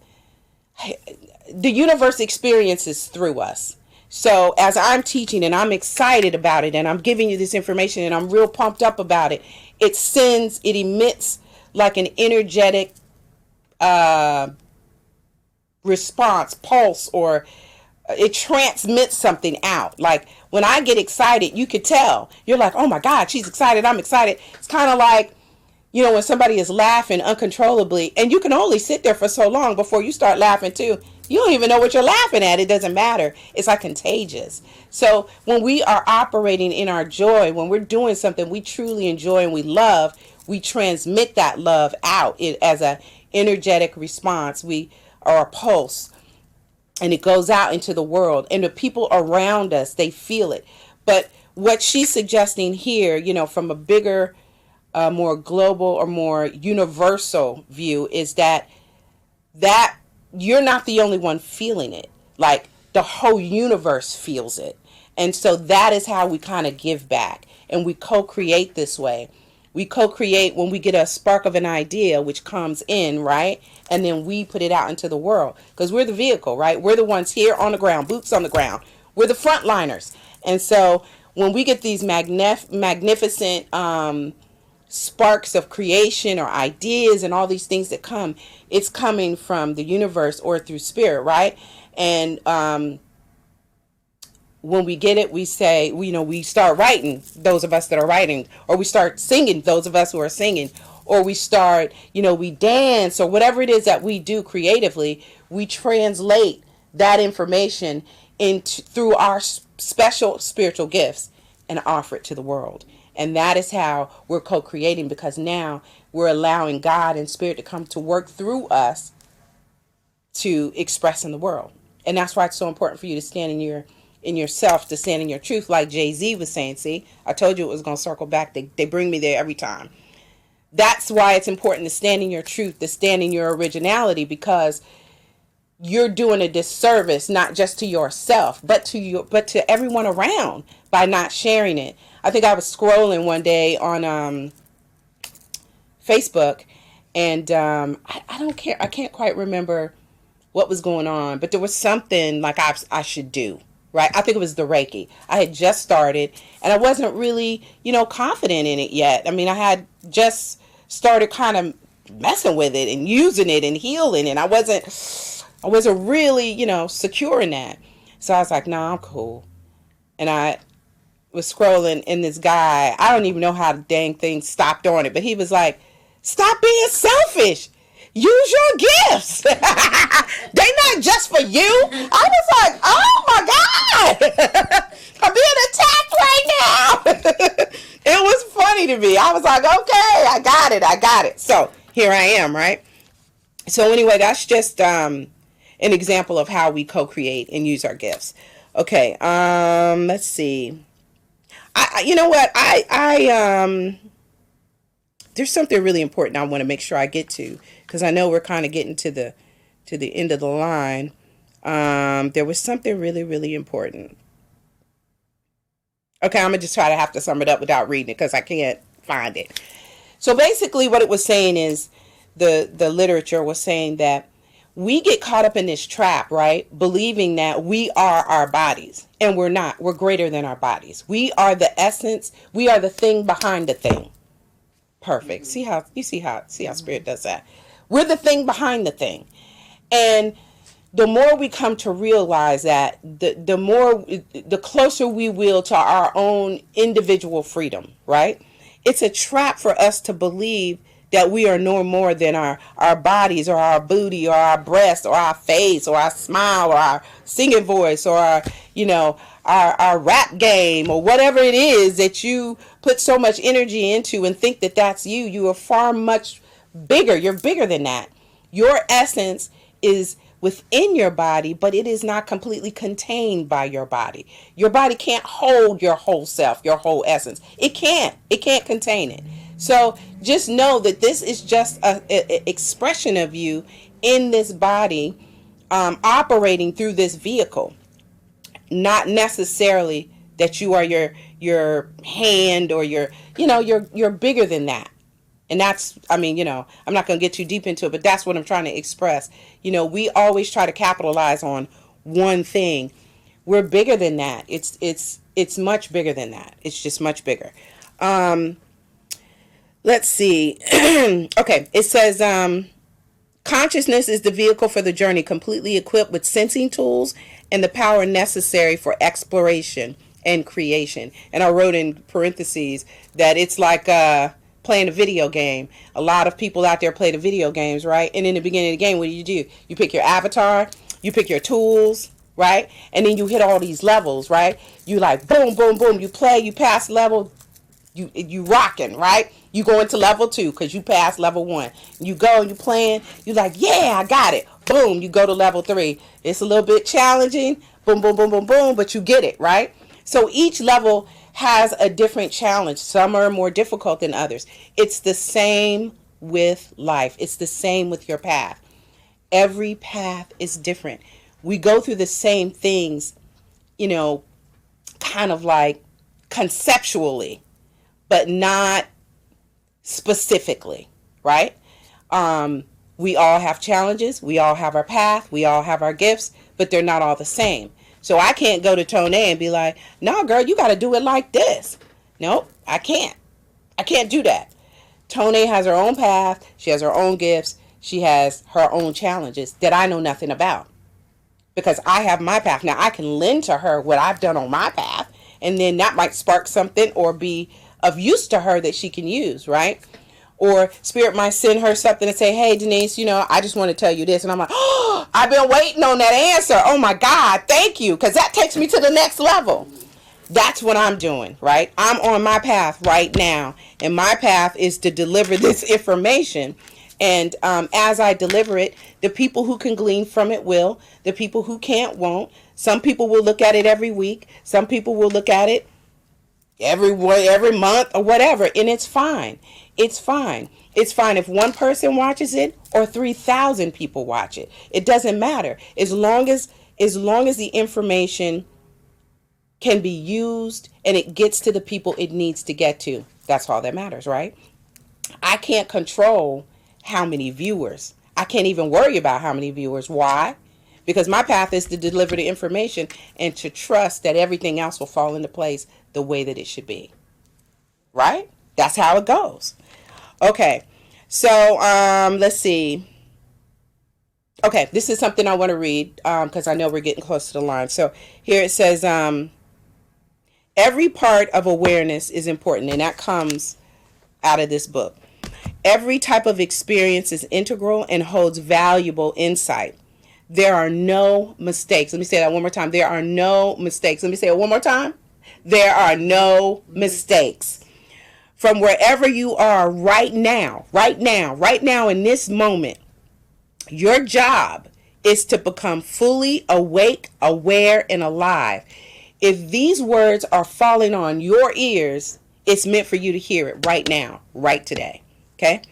universe experiences through us. So as I'm teaching and I'm excited about it and I'm giving you this information and I'm real pumped up about it, it emits like an energetic response, pulse, or it transmits something out. Like when I get excited, you could tell. You're like, oh my God, she's excited, I'm excited. It's kind of like, you know, when somebody is laughing uncontrollably, and you can only sit there for so long before you start laughing too. You don't even know what you're laughing at. It doesn't matter. It's like contagious. So when we are operating in our joy, when we're doing something we truly enjoy and we love, we transmit that love out as an energetic response. We are a pulse, and it goes out into the world, and the people around us, they feel it. But what she's suggesting here, you know, from a bigger, more global or more universal view, is that you're not the only one feeling it. Like the whole universe feels it. And so that is how we kind of give back, and we co-create this way. We co-create when we get a spark of an idea, which comes in, right? And then we put it out into the world, because we're the vehicle, right? We're the ones here on the ground, boots on the ground. We're the frontliners. And so when we get these magnificent sparks of creation or ideas and all these things that come, it's coming from the universe or through spirit, right? And when we get it, we say, you know, we start writing, those of us that are writing, or we start singing, those of us who are singing, or we start, you know, we dance, or whatever it is that we do creatively, we translate that information through our special spiritual gifts and offer it to the world. And that is how we're co-creating, because now we're allowing God and spirit to come to work through us to express in the world. And that's why it's so important for you to stand in yourself, to stand in your truth, like Jay-Z was saying. See, I told you it was going to circle back. They bring me there every time. That's why it's important to stand in your truth, to stand in your originality, because you're doing a disservice, not just to yourself, but to everyone around by not sharing it. I think I was scrolling one day on Facebook, and I don't care. I can't quite remember what was going on, but there was something like I should do, right? I think it was the Reiki. I had just started, and I wasn't really, you know, confident in it yet. I mean, I had just started kind of messing with it and using it and healing, and I wasn't really, you know, secure in that. So I was like, nah, I'm cool. And I was scrolling, and this guy, I don't even know how the dang thing stopped on it, but he was like, stop being selfish. Use your gifts. They're not just for you. I was like, oh my God. I'm being attacked right now. It was funny to me. I was like, okay, I got it. So here I am, right? So anyway, that's just, and an example of how we co-create and use our gifts. Okay, let's see. You know what? There's something really important I want to make sure I get to, because I know we're kind of getting to the end of the line. There was something really, really important. Okay, I'm gonna just try to have to sum it up without reading it because I can't find it. So basically, what it was saying is the literature was saying that we get caught up in this trap, right? Believing that we are our bodies, and we're not. We're greater than our bodies. We are the essence. We are the thing behind the thing. Perfect. See how Spirit does that. We're the thing behind the thing. And the more we come to realize that, the closer we will to our own individual freedom, right? It's a trap for us to believe that we are no more than our bodies or our booty or our breast or our face or our smile or our singing voice or our rap game or whatever it is that you put so much energy into and think that that's you. You are far much bigger. You're bigger than that. Your essence is within your body, but it is not completely contained by your body. Your body can't hold your whole self, your whole essence. It can't contain it. So just know that this is just an expression of you in this body, operating through this vehicle. Not necessarily that you are your hand or you're bigger than that. And that's, I'm not going to get too deep into it, but that's what I'm trying to express. We always try to capitalize on one thing. We're bigger than that. It's much bigger than that. It's just much bigger. Let's see. Okay. It says, consciousness is the vehicle for the journey, completely equipped with sensing tools and the power necessary for exploration and creation. And I wrote in parentheses that it's like playing a video game. A lot of people out there play the video games, right? And in the beginning of the game, what do? You pick your avatar, you pick your tools, right? And then you hit all these levels, right? You like boom, boom, boom. You play, you pass level, you rocking, right? You go into level 2 because you passed level 1. You go and you playing. You like, yeah, I got it. Boom, you go to level 3. It's a little bit challenging. Boom, boom, boom, boom, boom. But you get it, right? So each level has a different challenge. Some are more difficult than others. It's the same with life. It's the same with your path. Every path is different. We go through the same things, kind of like conceptually, but not specifically, right? We all have challenges. We all have our path. We all have our gifts, but they're not all the same. So I can't go to Tone and be like, no, girl, you got to do it like this. Nope, I can't. I can't do that. Tone has her own path. She has her own gifts. She has her own challenges that I know nothing about because I have my path. Now I can lend to her what I've done on my path, and then that might spark something or be of use to her that she can use, right? Or Spirit might send her something and say, hey, Denise, I just want to tell you this. And I'm like, oh, I've been waiting on that answer. Oh, my God, thank you. Because that takes me to the next level. That's what I'm doing, right? I'm on my path right now. And my path is to deliver this information. And as I deliver it, the people who can glean from it will. The people who can't won't. Some people will look at it every week. Some people will look at it every month or whatever, and it's fine. It's fine. It's fine if one person watches it or 3,000 people watch it. It doesn't matter. As long as the information can be used and it gets to the people it needs to get to, that's all that matters, right? I can't control how many viewers. I can't even worry about how many viewers. Why? Because my path is to deliver the information and to trust that everything else will fall into place the way that it should be. Right? That's how it goes. Okay. So, let's see. Okay. This is something I want to read because I know we're getting close to the line. So here it says, every part of awareness is important, and that comes out of this book. Every type of experience is integral and holds valuable insight. There are no mistakes. Let me say that one more time. There are no mistakes. Let me say it one more time. There are no mistakes. From wherever you are right now in this moment, your job is to become fully awake, aware, and alive. If these words are falling on your ears, it's meant for you to hear it right now, right today. Okay?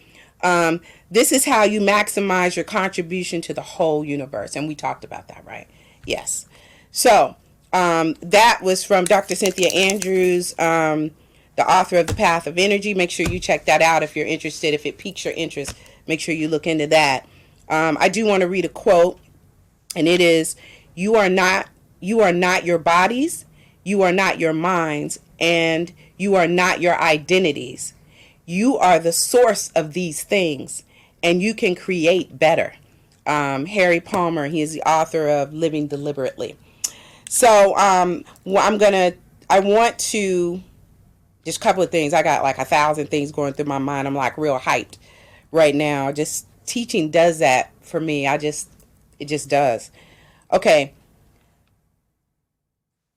This is how you maximize your contribution to the whole universe. And we talked about that, right? Yes. So, that was from Dr. Cynthia Andrews, the author of The Path of Energy. Make sure you check that out if you're interested. If it piques your interest, make sure you look into that. I do want to read a quote, and it is, you are not your bodies, you are not your minds, and you are not your identities. You are the source of these things, and you can create better. Harry Palmer, he is the author of Living Deliberately. So I want to, just a couple of things. I got like 1,000 things going through my mind. I'm like real hyped right now. Just teaching does that for me. It just does. Okay.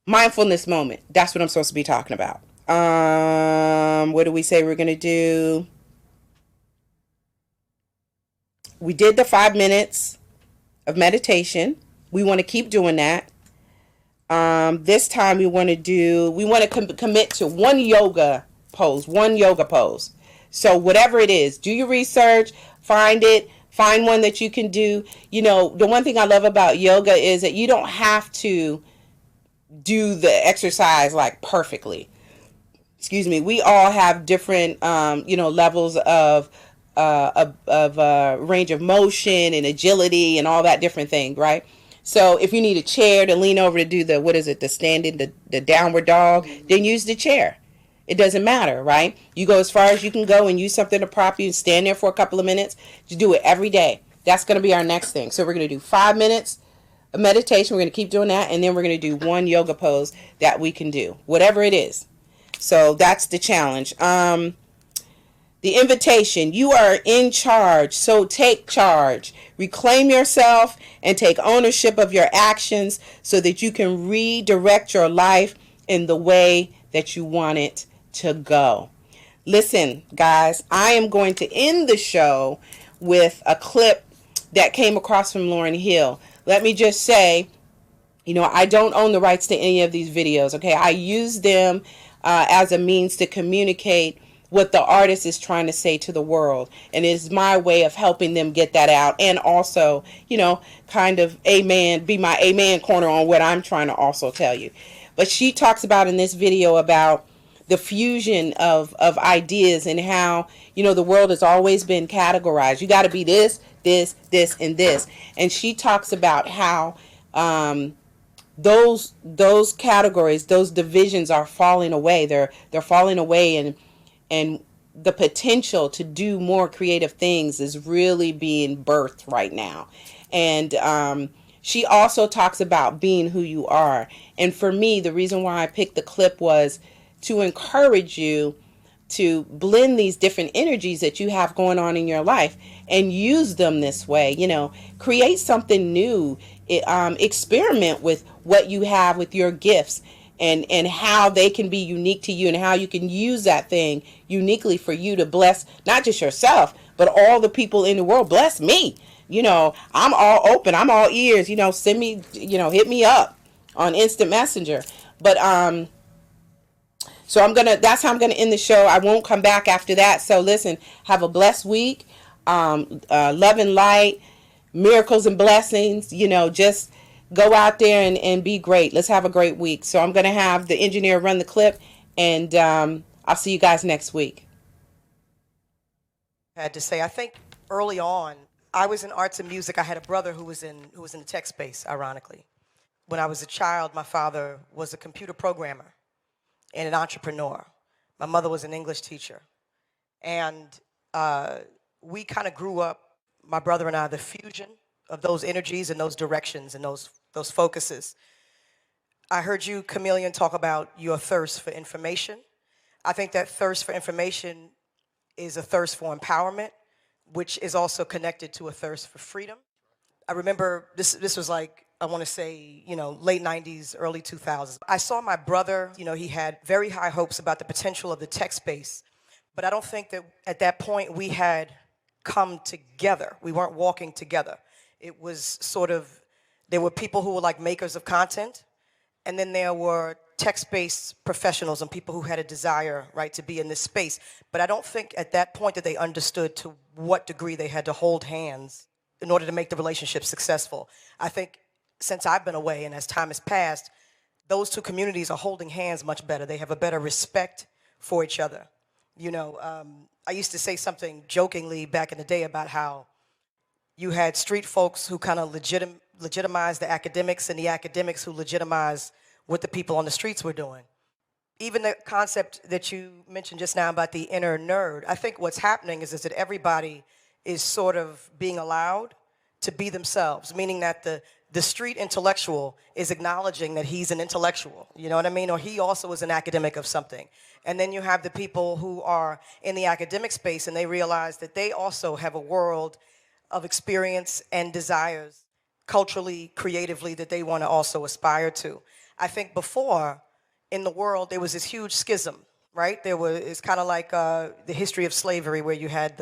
Mindfulness moment. That's what I'm supposed to be talking about. What do we say we're going to do? We did the 5 minutes of meditation. We want to keep doing that. This time we want to commit to one yoga pose. So whatever it is, do your research, find one that you can do. You know, the one thing I love about yoga is that you don't have to do the exercise like perfectly. Excuse me. We all have different, levels of range of motion and agility and all that different thing, right? So if you need a chair to lean over to do the downward dog, then use the chair. It doesn't matter, right? You go as far as you can go and use something to prop you and stand there for a couple of minutes. You do it every day. That's going to be our next thing. So we're going to do 5 minutes of meditation. We're going to keep doing that. And then we're going to do one yoga pose that we can do, whatever it is. So that's the challenge. The invitation, you are in charge, so take charge. Reclaim yourself and take ownership of your actions so that you can redirect your life in the way that you want it to go. Listen, guys, I am going to end the show with a clip that came across from Lauryn Hill. Let me just say, I don't own the rights to any of these videos, okay? I use them as a means to communicate what the artist is trying to say to the world. And it's my way of helping them get that out. And also, kind of be my amen corner on what I'm trying to also tell you. But she talks about in this video about the fusion of ideas and how, the world has always been categorized. You got to be this, this, this, and this. And she talks about how those categories, those divisions are falling away. They're falling away, and the potential to do more creative things is really being birthed right now. And she also talks about being who you are. And for me, the reason why I picked the clip was to encourage you to blend these different energies that you have going on in your life and use them this way. Create something new. Experiment with what you have with your gifts. And how they can be unique to you and how you can use that thing uniquely for you to bless not just yourself, but all the people in the world. Bless me. I'm all open. I'm all ears. Send me, hit me up on Instant Messenger. But so that's how I'm going to end the show. I won't come back after that. So listen, have a blessed week. Love and light, miracles and blessings, just go out there and be great. Let's have a great week. So I'm going to have the engineer run the clip, and I'll see you guys next week. I had to say, I think early on, I was in arts and music. I had a brother who was in the tech space, ironically. When I was a child, my father was a computer programmer and an entrepreneur. My mother was an English teacher. And we kind of grew up, my brother and I, the fusion of those energies and those directions and those focuses. I heard you, Chameleon, talk about your thirst for information. I think that thirst for information is a thirst for empowerment, which is also connected to a thirst for freedom. I remember this was like, I want to say, late 90s, early 2000s. I saw my brother, he had very high hopes about the potential of the tech space, but I don't think that at that point we had come together. We weren't walking together. It was sort of, there were people who were like makers of content, and then there were text-based professionals and people who had a desire, right, to be in this space. But I don't think at that point that they understood to what degree they had to hold hands in order to make the relationship successful. I think since I've been away and as time has passed, those two communities are holding hands much better. They have a better respect for each other. You know, I used to say something jokingly back in the day about how you had street folks who kind of legitimized the academics and the academics who legitimized what the people on the streets were doing. Even the concept that you mentioned just now about the inner nerd, I think what's happening is that everybody is sort of being allowed to be themselves, meaning that the street intellectual is acknowledging that he's an intellectual, you know what I mean? Or he also is an academic of something. And then you have the people who are in the academic space and they realize that they also have a world of experience and desires culturally, creatively, that they want to also aspire to. I think before, in the world, there was this huge schism, right? It's kind of like the history of slavery where you had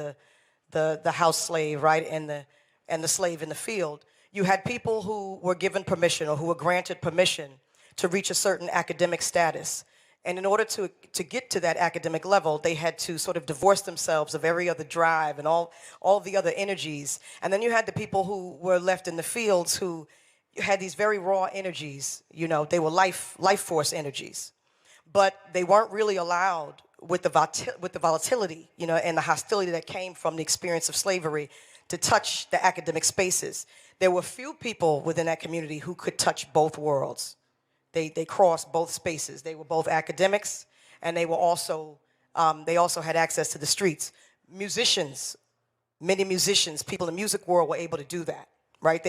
the house slave, right, and the slave in the field. You had people who were given permission or who were granted permission to reach a certain academic status. And in order to get to that academic level, they had to sort of divorce themselves of every other drive and all the other energies. And then you had the people who were left in the fields who had these very raw energies. You know, they were life force energies. But they weren't really allowed with the volatility, you know, and the hostility that came from the experience of slavery to touch the academic spaces. There were few people within that community who could touch both worlds. They crossed both spaces. They were both academics, and they also had access to the streets. Musicians, many musicians, people in the music world were able to do that, right?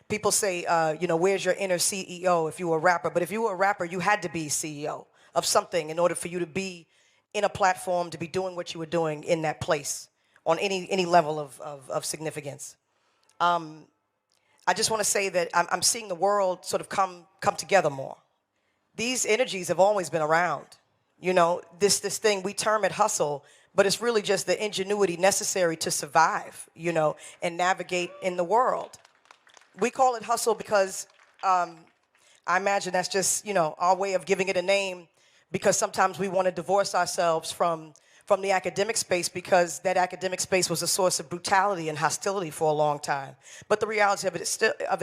People say, you know, where's your inner CEO if you were a rapper? But if you were a rapper, you had to be CEO of something in order for you to be in a platform, to be doing what you were doing in that place on any level of significance. I just want to say that I'm seeing the world sort of come together more. These energies have always been around. You know, this thing, we term it hustle, but it's really just the ingenuity necessary to survive, you know, and navigate in the world. We call it hustle because I imagine that's just, you know, our way of giving it a name, because sometimes we want to divorce ourselves from the academic space because that academic space was a source of brutality and hostility for a long time. But the reality of it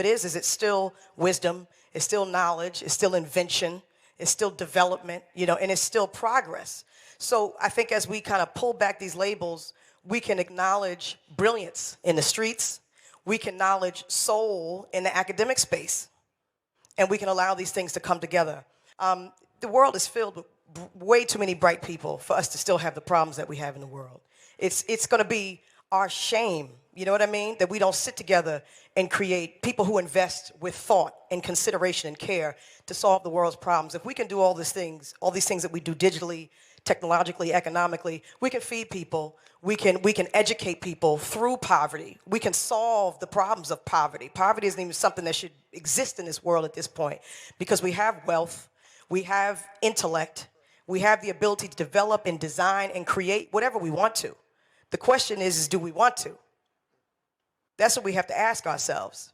is it's still wisdom, it's still knowledge, it's still invention, it's still development, you know, and it's still progress. So I think as we kind of pull back these labels, we can acknowledge brilliance in the streets, we can acknowledge soul in the academic space, and we can allow these things to come together. The world is filled with way too many bright people for us to still have the problems that we have in the world. It's going to be our shame, you know what I mean, that we don't sit together and create people who invest with thought and consideration and care to solve the world's problems. If we can do all these things that we do digitally, technologically, economically, we can feed people, we can educate people through poverty. We can solve the problems of poverty. Poverty isn't even something that should exist in this world at this point, because we have wealth, we have intellect, we have the ability to develop and design and create whatever we want to. The question is do we want to? That's what we have to ask ourselves.